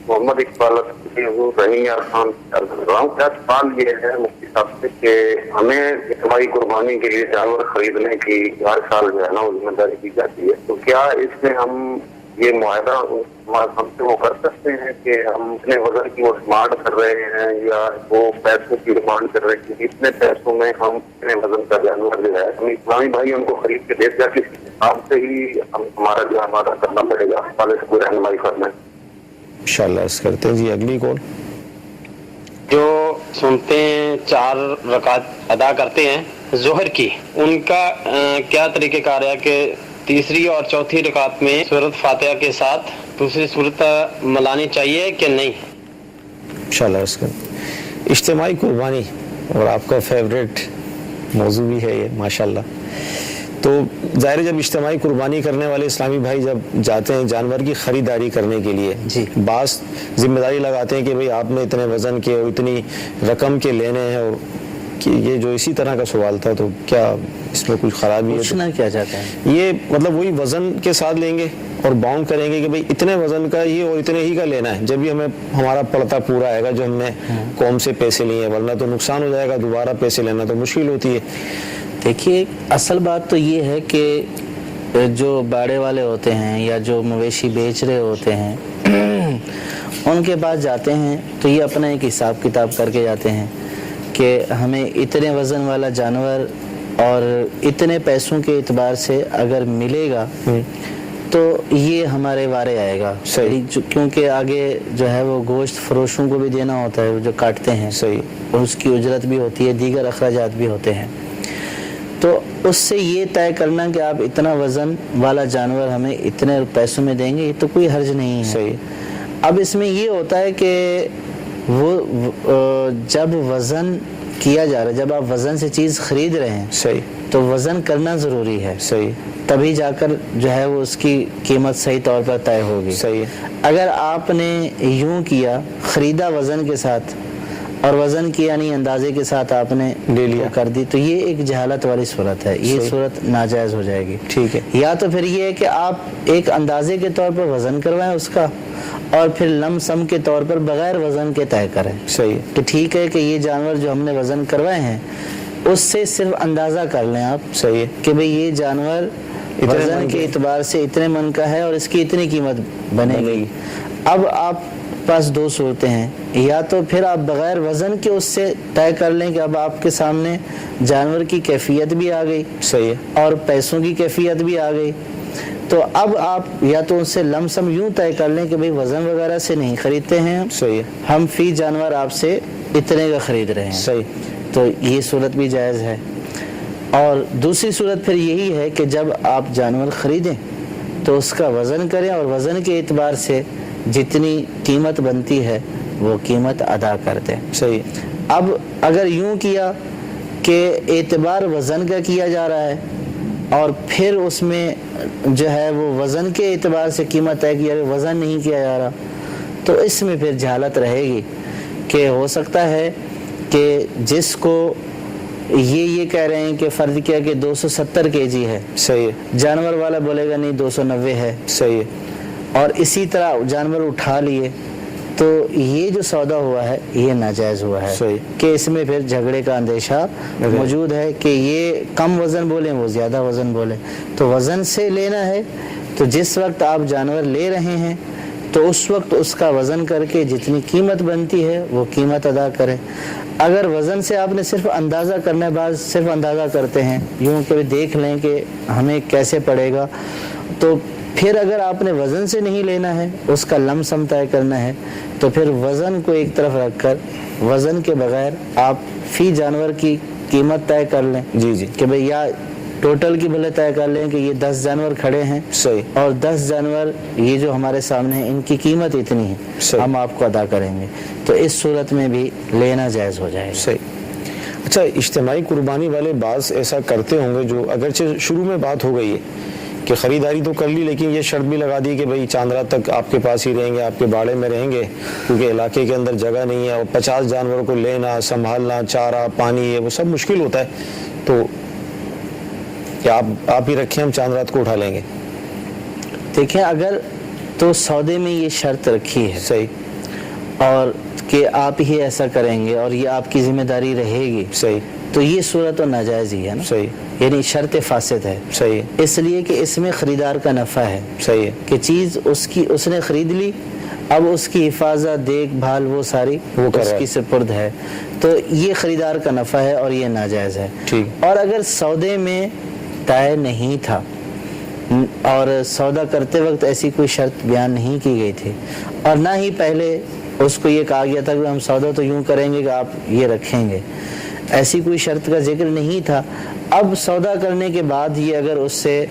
محمد اقبال رحیم خان کر رہا ہوں. کیا سوال یہ ہے مفتی صاحب سے کہ ہمیں اجتماعی قربانی کے لیے جانور خریدنے کی ہر سال جو ہے نا وہ ذمہ داری دی جاتی ہے, تو کیا اس میں ہم یہ معاہدہ ہم سے وہ کر سکتے ہیں کہ ہم اتنے وزن کی وہ ڈیمانڈ کر رہے ہیں یا وہ پیسوں کی ڈیمانڈ کر رہے ہیں کہ اتنے پیسوں میں ہم اتنے وزن کا جانور جو ہے ہم اسلامی بھائی ان کو خرید کے دے دیا, کس حساب سے ہی ہمارا جو ہمارا کرنا پڑے گا, والے سے کوئی رہنمائی کرنا ہے انشاءاللہ اس کرتے ہیں. جی اگلی کال. جو سنتے ہیں 4 رکعت ادا کرتے ہیں ظہر کی, ان کا کیا طریقہ کار ہے کہ تیسری اور چوتھی رکعت میں سورۃ فاتحہ کے ساتھ دوسری سورت ملانی چاہیے کہ نہیں؟ انشاءاللہ اس کا اجتماعی قربانی, اور آپ کا فیوریٹ موضوع بھی ہے یہ ماشاءاللہ. تو ظاہر جب اجتماعی قربانی کرنے والے اسلامی بھائی جب جاتے ہیں جانور کی خریداری کرنے کے لیے, بعض ذمہ داری لگاتے ہیں کہ بھئی آپ نے اتنے وزن کے اور اتنی رقم کے لینے ہیں, اور کہ یہ جو اسی طرح کا سوال تھا تو کیا اس میں کچھ خرابی ہے؟ پوچھنا کیا چاہتا ہے یہ مطلب وہی وزن کے ساتھ لیں گے اور باؤنڈ کریں گے کہ بھئی اتنے وزن کا ہی اور اتنے ہی کا لینا ہے, جب بھی ہمیں ہمارا پڑتا پورا آئے گا جو ہم نے قوم سے پیسے لیے ہیں, ورنہ تو نقصان ہو جائے گا, دوبارہ پیسے لینا تو مشکل ہوتی ہے. دیکھیے اصل بات تو یہ ہے کہ جو باڑے والے ہوتے ہیں یا جو مویشی بیچ رہے ہوتے ہیں ان کے پاس جاتے ہیں تو یہ اپنا ایک حساب کتاب کر کے جاتے ہیں کہ ہمیں اتنے وزن والا جانور اور اتنے پیسوں کے اعتبار سے اگر ملے گا تو یہ ہمارے وارے آئے گا. صحیح. کیونکہ آگے جو ہے وہ گوشت فروشوں کو بھی دینا ہوتا ہے جو کاٹتے ہیں. صحیح. اور اس کی اجرت بھی ہوتی ہے, دیگر اخراجات بھی ہوتے ہیں. تو اس سے یہ طے کرنا کہ آپ اتنا وزن والا جانور ہمیں اتنے پیسوں میں دیں گے یہ تو کوئی حرج نہیں ہے. صحیح. اب اس میں یہ ہوتا ہے کہ وہ جب وزن کیا جا رہا ہے, جب آپ وزن سے چیز خرید رہے ہیں صحیح تو وزن کرنا ضروری ہے. صحیح. تبھی جا کر جو ہے وہ اس کی قیمت صحیح طور پر طے ہوگی. صحیح. اگر آپ نے یوں کیا, خریدا وزن کے ساتھ اور وزن کیا نہیں اندازے کے ساتھ آپ نے لے لیا کر دی, تو یہ ایک جہالت والی صورت ہے, یہ صورت ناجائز ہو جائے گی. ٹھیک ہے. یا تو پھر یہ ہے کہ آپ ایک اندازے کے طور پر وزن کروائیں اس کا اور پھر لم سم کے طور پر بغیر وزن کے طے کریں. صحیح. کہ ٹھیک ہے کہ یہ جانور جو ہم نے وزن کروائے ہیں اس سے صرف اندازہ کر لیں آپ. صحیح. کہ بھئی یہ جانور وزن کے اعتبار سے اتنے من کا ہے اور اس کی اتنی قیمت بنے گی. اب آپ پاس دو صورتیں ہیں، یا تو پھر آپ بغیر وزن کے اس سے طے کر لیں کہ اب آپ کے سامنے جانور کی کیفیت بھی آ گئی، صحیح ہے، اور پیسوں کی کیفیت بھی آ گئی، تو اب آپ یا تو اس سے لم سم یوں طے کر لیں کہ بھئی وزن وغیرہ سے نہیں خریدتے ہیں صحیح ہے، ہم فی جانور آپ سے اتنے کا خرید رہے ہیں، صحیح، تو یہ صورت بھی جائز ہے۔ اور دوسری صورت پھر یہی ہے کہ جب آپ جانور خریدیں تو اس کا وزن کریں اور وزن کے اعتبار سے جتنی قیمت بنتی ہے وہ قیمت ادا کر دیں۔ صحیح، اب اگر یوں کیا کہ اعتبار وزن کا کیا جا رہا ہے اور پھر اس میں جو ہے وہ وزن کے اعتبار سے قیمت طے کی، اگر وزن نہیں کیا جا رہا تو اس میں پھر جہالت رہے گی کہ ہو سکتا ہے کہ جس کو یہ کہہ رہے ہیں کہ فرض کیا کہ 270 kg ہے، صحیح ہے، جانور والا بولے گا نہیں 290 ہے، صحیح ہے، اور اسی طرح جانور اٹھا لیے، تو یہ جو سودا ہوا ہے یہ ناجائز ہوا ہے، صحیح، کہ اس میں پھر جھگڑے کا اندیشہ موجود ہے کہ یہ کم وزن بولیں وہ زیادہ وزن بولیں۔ تو وزن سے لینا ہے تو جس وقت آپ جانور لے رہے ہیں تو اس وقت اس کا وزن کر کے جتنی قیمت بنتی ہے وہ قیمت ادا کریں۔ اگر وزن سے آپ نے صرف اندازہ کرنا ہے، بعض صرف اندازہ کرتے ہیں یوں کہ دیکھ لیں کہ ہمیں کیسے پڑے گا، تو پھر اگر آپ نے وزن سے نہیں لینا ہے، اس کا لم سم طے کرنا ہے، تو پھر وزن کو ایک طرف رکھ کر وزن کے بغیر آپ فی جانور کی قیمت طے کر لیں، جی جی، کہ بھئی یا ٹوٹل کی بھلے طے کر لیں کہ یہ 10 جانور کھڑے ہیں، صحیح، اور 10 جانور یہ جو ہمارے سامنے ہیں ان کی قیمت اتنی ہے، صحیح، ہم آپ کو ادا کریں گے، تو اس صورت میں بھی لینا جائز ہو جائے گا۔ صحیح۔ اچھا، اجتماعی قربانی والے بعض ایسا کرتے ہوں گے جو اگرچہ شروع میں بات ہو گئی ہے کہ خریداری تو کر لی، لیکن یہ شرط بھی لگا دی کہ بھئی چاند رات تک آپ کے پاس ہی رہیں گے، آپ کے باڑے میں رہیں گے، کیونکہ علاقے کے اندر جگہ نہیں ہے، اور 50 جانوروں کو لینا، سنبھالنا، چارہ پانی ہے وہ سب مشکل ہوتا ہے، تو کیا آپ ہی رکھیں، ہم چاند رات کو اٹھا لیں گے؟ دیکھیں، اگر تو سودے میں یہ شرط رکھی ہے صحیح، اور کہ آپ ہی ایسا کریں گے اور یہ آپ کی ذمہ داری رہے گی، صحیح، تو یہ صورت تو ناجائز ہی ہے نا، صحیح، یعنی شرط فاسد ہے، صحیح، اس لیے کہ اس میں خریدار کا نفع ہے، صحیح ہے، کہ چیز اس نے خرید لی، اب اس کی حفاظت دیکھ بھال وہ ساری اس کی سپرد ہے، تو یہ خریدار کا نفع ہے اور یہ ناجائز ہے۔ ٹھیک، اور اگر سودے میں طے نہیں تھا اور سودا کرتے وقت ایسی کوئی شرط بیان نہیں کی گئی تھی، اور نہ ہی پہلے اس کو یہ کہا گیا تھا کہ ہم سودا تو یوں کریں گے کہ آپ یہ رکھیں گے، ایسی کوئی شرط کا ذکر نہیں تھا، اب سودا کرنے کے بعد یہ اگر اس سے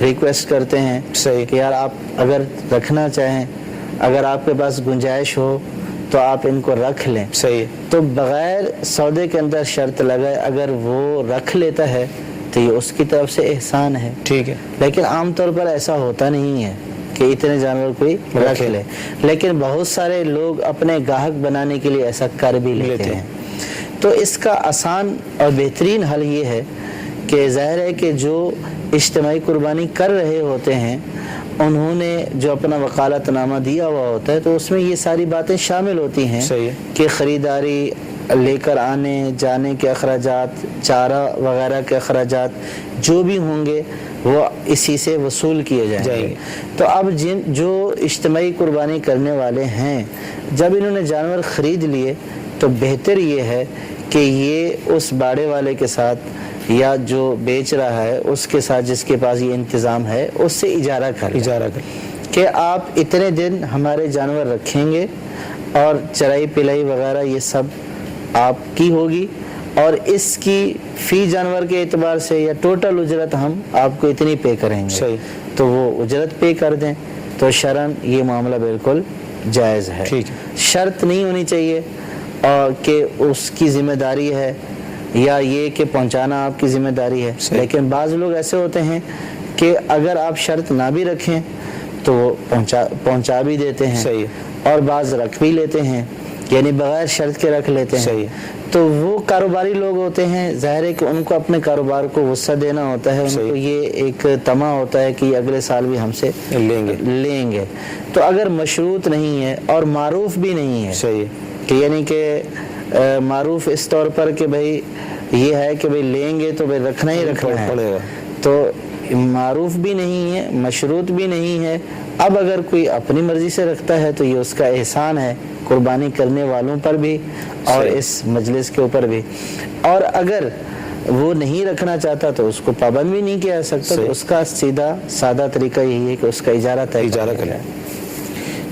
ریکویسٹ کرتے ہیں صحیح کہ یار آپ اگر رکھنا چاہیں، اگر آپ کے پاس گنجائش ہو تو آپ ان کو رکھ لیں، صحیح، تو بغیر سودے کے اندر شرط لگائے اگر وہ رکھ لیتا ہے تو یہ اس کی طرف سے احسان ہے، ٹھیک ہے، لیکن عام طور پر ایسا ہوتا نہیں ہے کہ اتنے جانور کوئی رکھ لے، لیکن بہت سارے لوگ اپنے گاہک بنانے کے لیے ایسا کر بھی لیتے ہیں۔ تو اس کا آسان اور بہترین حل یہ ہے کہ ظاہر ہے کہ جو اجتماعی قربانی کر رہے ہوتے ہیں انہوں نے جو اپنا وکالت نامہ دیا ہوا ہوتا ہے تو اس میں یہ ساری باتیں شامل ہوتی ہیں کہ خریداری، لے کر آنے جانے کے اخراجات، چارہ وغیرہ کے اخراجات جو بھی ہوں گے وہ اسی سے وصول کیے جائیں گے۔ تو اب جو اجتماعی قربانی کرنے والے ہیں جب انہوں نے جانور خرید لیے تو بہتر یہ ہے کہ یہ اس باڑے والے کے ساتھ یا جو بیچ رہا ہے اس کے ساتھ جس کے پاس یہ انتظام ہے اس سے اجارہ کر کہ آپ اتنے دن ہمارے جانور رکھیں گے اور چرائی پلائی وغیرہ یہ سب آپ کی ہوگی، اور اس کی فی جانور کے اعتبار سے یا ٹوٹل اجرت ہم آپ کو اتنی پے کریں گے، تو وہ اجرت پے کر دیں، تو شرعاً یہ معاملہ بالکل جائز ہے۔ شرط نہیں ہونی چاہیے اور کہ اس کی ذمہ داری ہے یا یہ کہ پہنچانا آپ کی ذمہ داری ہے، لیکن بعض لوگ ایسے ہوتے ہیں کہ اگر آپ شرط نہ بھی رکھیں تو وہ پہنچا بھی دیتے ہیں، اور بعض رکھ بھی لیتے ہیں، یعنی بغیر شرط کے رکھ لیتے ہیں۔ تو وہ کاروباری لوگ ہوتے ہیں، ظاہر ہے کہ ان کو اپنے کاروبار کو وسعت دینا ہوتا ہے، ان کو یہ ایک طمع ہوتا ہے کہ یہ اگلے سال بھی ہم سے لیں گے۔ تو اگر مشروط نہیں ہے اور معروف بھی نہیں ہے کہ یعنی کہ معروف اس طور پر کہ بھئی یہ ہے کہ بھئی لیں گے تو بھئی رکھنا ہی رکھنا ہے، تو معروف بھی نہیں ہے، مشروط بھی نہیں ہے، اب اگر کوئی اپنی مرضی سے رکھتا ہے تو یہ اس کا احسان ہے قربانی کرنے والوں پر بھی اور اس مجلس کے اوپر بھی، اور اگر وہ نہیں رکھنا چاہتا تو اس کو پابند بھی نہیں کیا جا سکتا، تو اس کا سیدھا سادہ طریقہ یہی ہے کہ اس کا اجارہ کرے۔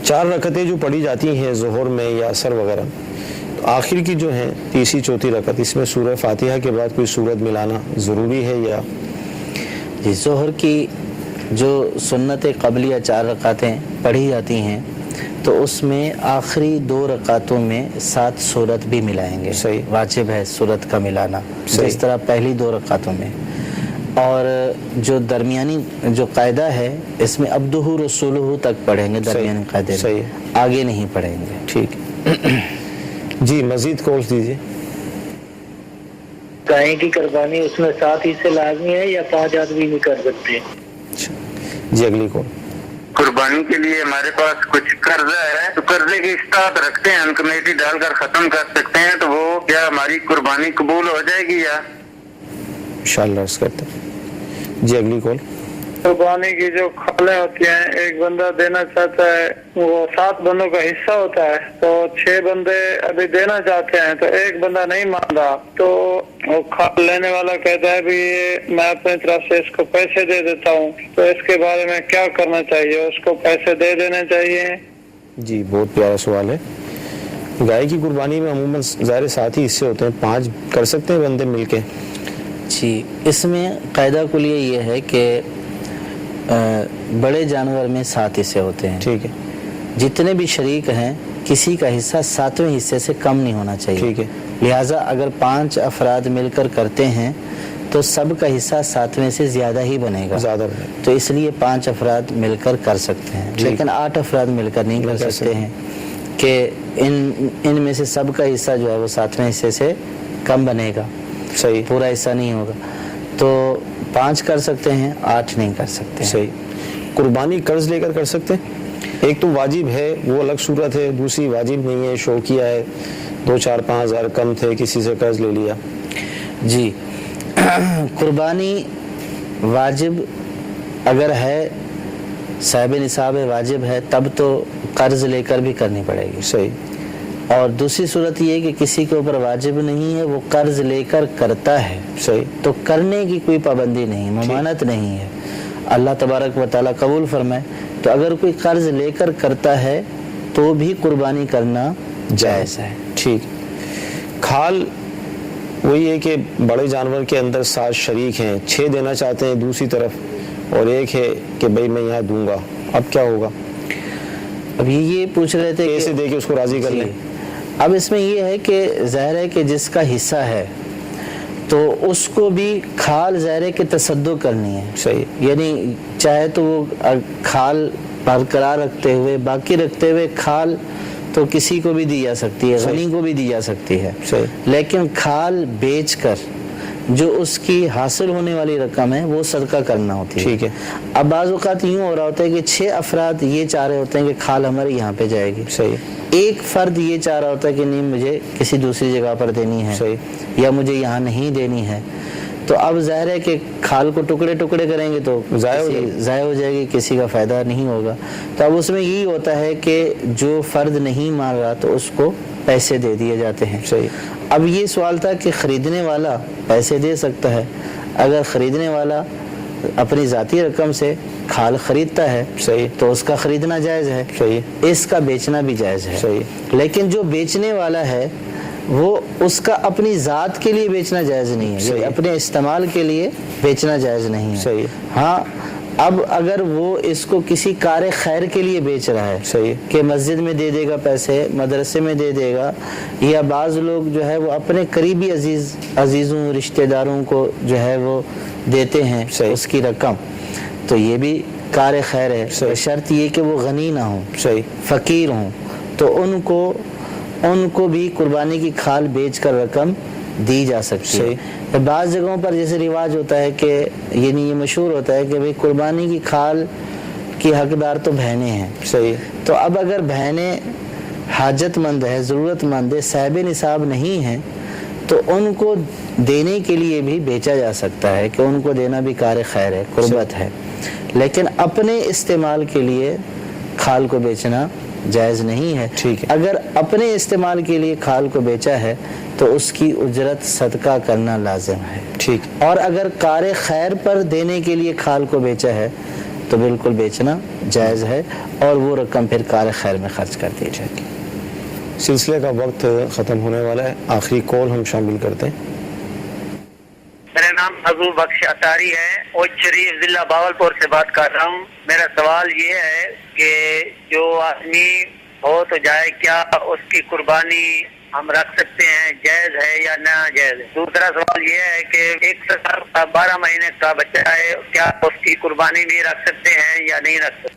4 رکعتیں جو پڑھی جاتی ہیں ظہر میں یا عصر وغیرہ، تو آخر کی جو ہیں تیسری چوتھی رکعت، اس میں سورہ فاتحہ کے بعد کوئی سورت ملانا ضروری ہے یا؟ جی، ظہر کی جو سنت قبلیہ 4 رکعتیں پڑھی جاتی ہیں تو اس میں آخری 2 رکعتوں میں 7 سورت بھی ملائیں گے، صحیح، واجب ہے سورت کا ملانا، جس طرح پہلی 2 رکعتوں میں۔ اور جو درمیانی جو قاعدہ ہے اس میں عبدہ رسولہ تک پڑھیں گے، درمیانی قاعدے میں آگے نہیں پڑھیں گے۔ ٹھیک، جی مزید کورس دیجیے۔ گائے کی قربانی اس میں 7 حصے لازمی ہے یا 5 آدمی نہیں کر سکتے؟ جی اگلی کون؟ قربانی کے لیے ہمارے پاس کچھ قرضہ ہے، تو قرضے کی استاد رکھتے ہیں، ہم کمیٹی ڈال کر ختم کر سکتے ہیں، تو وہ کیا ہماری قربانی قبول ہو جائے گی یا؟ انشاءاللہ اس کرتے ہیں۔ جی اگلی کال۔ قربانی کی جو کھالیں ہوتی ہیں، ایک بندہ دینا چاہتا ہے، وہ 7 بندوں کا حصہ ہوتا ہے، تو 6 بندے ابھی دینا چاہتے ہیں، تو ایک بندہ نہیں مان رہا، تو وہ کھال لینے والا کہتا ہے بھی میں اپنی طرف سے اس کو پیسے دے دیتا ہوں، تو اس کے بارے میں کیا کرنا چاہیے؟ اس کو پیسے دے دینے چاہیے؟ جی بہت پیارا سوال ہے۔ گائے کی قربانی میں عموماً ظاہر 7 ہی حصے ہوتے ہیں، 5 کر سکتے ہیں بندے مل کے؟ جی، اس میں قاعدہ کلیہ یہ ہے کہ بڑے جانور میں 7 حصے ہوتے ہیں، ٹھیک ہے، جتنے بھی شریک ہیں کسی کا حصہ 7ویں حصے سے کم نہیں ہونا چاہیے، ٹھیک ہے، لہٰذا اگر 5 افراد مل کر کرتے ہیں تو سب کا حصہ 7ویں سے زیادہ ہی بنے گا، تو اس لیے 5 افراد مل کر کر سکتے ہیں، لیکن 8 افراد مل کر نہیں کر سکتے ہیں کہ ان میں سے سب کا حصہ جو ہے وہ 7ویں حصے سے کم بنے گا، صحیح، پورا حصہ نہیں ہوگا، تو 5 کر سکتے ہیں، 8 نہیں کر سکتے۔ صحیح۔ قربانی قرض لے کر کر سکتے ہیں؟ ایک تو واجب ہے، وہ الگ صورت ہے، دوسری واجب نہیں ہے، شوقیہ ہے، 2-4-5 ہزار کم تھے، کسی سے قرض لے لیا۔ جی، قربانی واجب اگر ہے، صاحب نصاب واجب ہے، تب تو قرض لے کر بھی کرنی پڑے گی، صحیح۔ اور دوسری صورت یہ ہے کہ کسی کے اوپر واجب نہیں ہے، وہ قرض لے کر کرتا ہے، صحیح، تو کرنے کی کوئی پابندی نہیں، ممانعت نہیں ہے، اللہ تبارک و تعالیٰ قبول فرمائے۔ تو اگر کوئی قرض لے کر کرتا ہے تو بھی قربانی کرنا جائز ہے۔ ٹھیک۔ کھال وہی ہے کہ بڑے جانور کے اندر 7 شریک ہیں، 6 دینا چاہتے ہیں دوسری طرف، اور ایک ہے کہ بھائی میں یہاں دوں گا، اب کیا ہوگا؟ اب یہ پوچھ رہے تھے کیسے دے کے اس کو راضی کر لیں؟ اب اس میں یہ ہے کہ ظاہر ہے کہ جس کا حصہ ہے تو اس کو بھی کھال ظاہر ہے کہ تصدق کرنی ہے، صحیح، یعنی چاہے تو وہ کھال برقرار رکھتے ہوئے، باقی رکھتے ہوئے کھال تو کسی کو بھی دی جا سکتی ہے، غنی کو بھی دی جا سکتی ہے، لیکن کھال بیچ کر جو اس کی حاصل ہونے والی رقم ہے وہ صدقہ کرنا ہوتی ہے، ٹھیک ہے۔ اب بعض اوقات یوں ہو رہا ہوتا ہے کہ 6 افراد یہ چاہ رہے ہوتے ہیں کہ کھال ہمارے یہاں پہ جائے گی، صحیح، ایک فرد یہ چاہ رہا ہوتا ہے کہ نہیں مجھے کسی دوسری جگہ پر دینی ہے، صحیح، یا مجھے یہاں نہیں دینی ہے، تو اب ظاہر ہے کہ کھال کو ٹکڑے ٹکڑے کریں گے تو ضائع ہو جائے گی، کسی کا فائدہ نہیں ہوگا، تو اب اس میں یہی ہوتا ہے کہ جو فرد نہیں مان رہا تو اس کو پیسے دے دیے جاتے ہیں، صحیح۔ اب یہ سوال تھا کہ خریدنے والا پیسے دے سکتا ہے، اگر خریدنے والا اپنی ذاتی رقم سے کھال خریدتا ہے، صحیح، تو اس کا خریدنا جائز ہے، صحیح، اس کا بیچنا بھی جائز ہے، صحیح، لیکن جو بیچنے والا ہے وہ اس کا اپنی ذات کے لیے بیچنا جائز نہیں ہے، صحیح، اپنے استعمال کے لیے بیچنا جائز نہیں ہے، صحیح۔ ہاں اب اگر وہ اس کو کسی کار خیر کے لیے بیچ رہا ہے، صحیح، کہ مسجد میں دے دے گا پیسے، مدرسے میں دے دے گا، یا بعض لوگ جو ہے وہ اپنے قریبی عزیزوں رشتہ داروں کو جو ہے وہ دیتے ہیں اس کی رقم، تو یہ بھی کار خیر ہے، شرط یہ کہ وہ غنی نہ ہوں، صحیح، فقیر ہوں، تو ان کو بھی قربانی کی کھال بیچ کر رقم دی جا سکتی ہے۔ بعض جگہوں پر جیسے رواج ہوتا ہے کہ یعنی یہ مشہور ہوتا ہے کہ بھئی قربانی کی کھال کی حقدار تو بہنیں ہیں، صحیح، تو اب اگر بہنیں حاجت مند ہے، ضرورت مند ہے، صاحب نصاب نہیں ہیں، تو ان کو دینے کے لیے بھی بیچا جا سکتا ہے کہ ان کو دینا بھی کار خیر ہے، قربت ہے، لیکن اپنے استعمال کے لیے کھال کو بیچنا جائز نہیں ہے۔ اگر اپنے استعمال کے لیے کھال کو بیچا ہے تو اس کی اجرت صدقہ کرنا لازم ہے، اور اگر کار خیر پر دینے کے لیے کھال کو بیچا ہے تو بالکل بیچنا جائز ہے، اور وہ رقم پھر کار خیر میں خرچ کر دی جائے گی۔ سلسلے کا وقت ختم ہونے والا ہے، آخری کال ہم شامل کرتے ہیں۔ میرا نام ابو بخش اطاری ہے، اوج شریف ضلع باولپور سے بات کر رہا ہوں۔ میرا سوال یہ ہے کہ جو آدمی ہو تو جائے، کیا اس کی قربانی ہم رکھ سکتے ہیں، جائز ہے یا ناجائز؟ دوسرا سوال یہ ہے کہ 1 سال کا 12 مہینے کا بچہ ہے، کیا اس کی قربانی بھی رکھ سکتے ہیں یا نہیں رکھ سکتے؟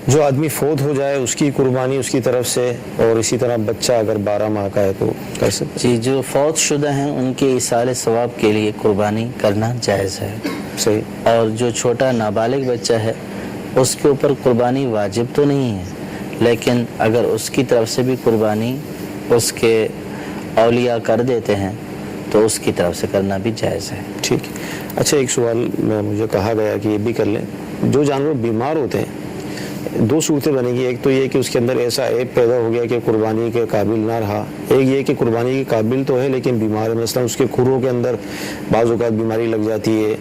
جو آدمی فوت ہو جائے اس کی قربانی اس کی طرف سے، اور اسی طرح بچہ اگر 12 ماہ کا ہے تو کر سکتے؟ جی، جو فوت شدہ ہیں ان کے ایصال ثواب کے لیے قربانی کرنا جائز ہے، صحیح۔ اور جو چھوٹا نابالغ بچہ ہے اس کے اوپر قربانی واجب تو نہیں ہے، لیکن اگر اس کی طرف سے بھی قربانی اس کے اولیاء کر دیتے ہیں تو اس کی طرف سے کرنا بھی جائز ہے۔ ٹھیک۔ اچھا، ایک سوال مجھے کہا گیا کہ یہ بھی کر لیں، جو جانور بیمار ہوتے ہیں 2 صورتیں بنے گی، ایک تو یہ کہ اس کے اندر ایسا عیب پیدا ہو گیا کہ قربانی کے قابل نہ رہا، ایک یہ کہ قربانی کے قابل تو ہے لیکن بیمار ہے، مثلا اس کے کھروں کے اندر بعض اوقات بیماری لگ جاتی ہے،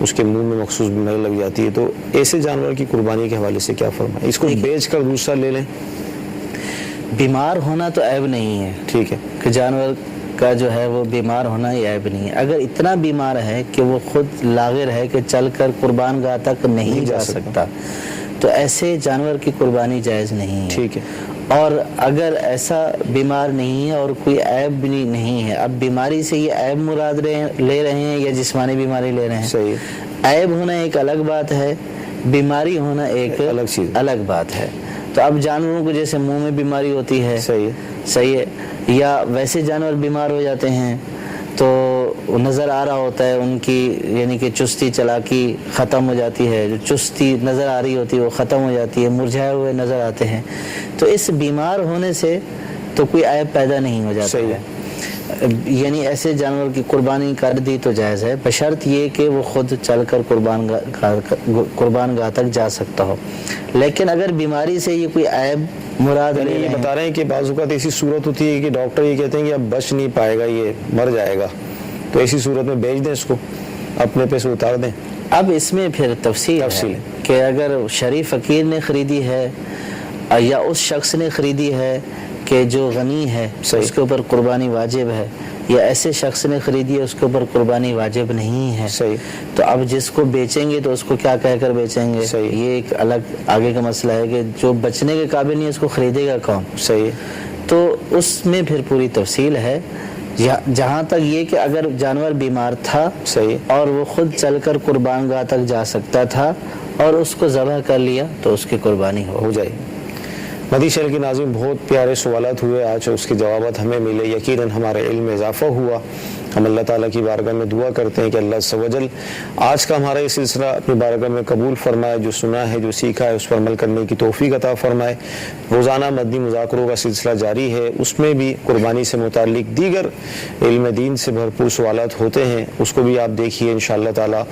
اس کے منہ میں مخصوص بیماری لگ جاتی ہے، تو ایسے جانور کی قربانی کے حوالے سے کیا فرمائیں؟ اس کو بیچ کر دوسرا لے لیں؟ بیمار ہونا تو عیب نہیں ہے، ٹھیک ہے، کہ جانور کا جو ہے وہ بیمار ہونا یہ عیب نہیں ہے۔ اگر اتنا بیمار ہے کہ وہ خود لاغر ہے کہ چل کر قربان گاہ تک نہیں جا سکتا تو ایسے جانور کی قربانی جائز نہیں ہے، ٹھیک ہے۔ اور اگر ایسا بیمار نہیں ہے اور کوئی عیب بھی نہیں ہے، اب بیماری سے یہ عیب مراد لے رہے ہیں یا جسمانی بیماری لے رہے ہیں؟ صحیح۔ عیب ہونا ایک الگ بات ہے، بیماری ہونا ایک الگ بات ہے۔ تو اب جانوروں کو جیسے منہ میں بیماری ہوتی ہے، صحیح ہے، یا ویسے جانور بیمار ہو جاتے ہیں تو نظر آ رہا ہوتا ہے ان کی، یعنی کہ چستی چلاکی ختم ہو جاتی ہے، جو چستی نظر آ رہی ہوتی ہے وہ ختم ہو جاتی ہے، مرجھائے ہوئے نظر آتے ہیں، تو اس بیمار ہونے سے تو کوئی عیب پیدا نہیں ہو جاتا ہے، یعنی ایسے جانور کی قربانی کر دی تو جائز ہے، بشرط یہ کہ وہ خود چل کر قربان گاہ تک جا سکتا ہو۔ لیکن اگر بیماری سے یہ کوئی عیب مراد یعنی یہ بتا رہے ہیں کہ بعض اوقات ایسی صورت ہوتی ہے کہ ڈاکٹر یہ کہتے ہیں کہ اب بچ نہیں پائے گا، یہ مر جائے گا، تو ایسی صورت میں بیچ دیں اس کو، اپنے پیسے اتار دیں؟ اب اس میں پھر تفصیل ہے کہ اگر شریف فقیر نے خریدی ہے یا اس شخص نے خریدی ہے کہ جو غنی ہے اس کے اوپر قربانی واجب ہے، یا ایسے شخص نے خریدی ہے اس کے اوپر قربانی واجب نہیں ہے، تو اب جس کو بیچیں گے تو اس کو کیا کہہ کر بیچیں گے، یہ ایک الگ آگے کا مسئلہ ہے کہ جو بچنے کے قابل نہیں اس کو خریدے گا کون؟ صحیح۔ تو اس میں پھر پوری تفصیل ہے، جہاں تک یہ کہ اگر جانور بیمار تھا اور وہ خود چل کر قربان گاہ تک جا سکتا تھا اور اس کو ذبح کر لیا تو اس کی قربانی ہو جائے گی۔ مدی شہر کی ناظرین، بہت پیارے سوالات ہوئے آج، اس کے جوابات ہمیں ملے، یقیناً ہمارے علم میں اضافہ ہوا۔ ہم اللہ تعالیٰ کی بارگاہ میں دعا کرتے ہیں کہ اللہ عز و جل آج کا ہمارا یہ سلسلہ اپنی بارگاہ میں قبول فرمائے، جو سنا ہے جو سیکھا ہے اس پر عمل کرنے کی توفیق عطا فرمائے۔ روزانہ مدنی مذاکروں کا سلسلہ جاری ہے، اس میں بھی قربانی سے متعلق دیگر علم دین سے بھرپور سوالات ہوتے ہیں، اس کو بھی آپ دیکھیے، انشاءاللہ تعالیٰ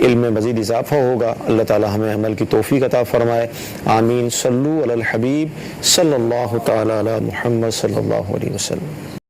علم میں مزید اضافہ ہوگا۔ اللہ تعالیٰ ہمیں عمل کی توفیق عطا فرمائے، آمین۔ صلو علی الحبیب صلی اللہ تعالیٰ علی محمد صلی اللہ علیہ وسلم۔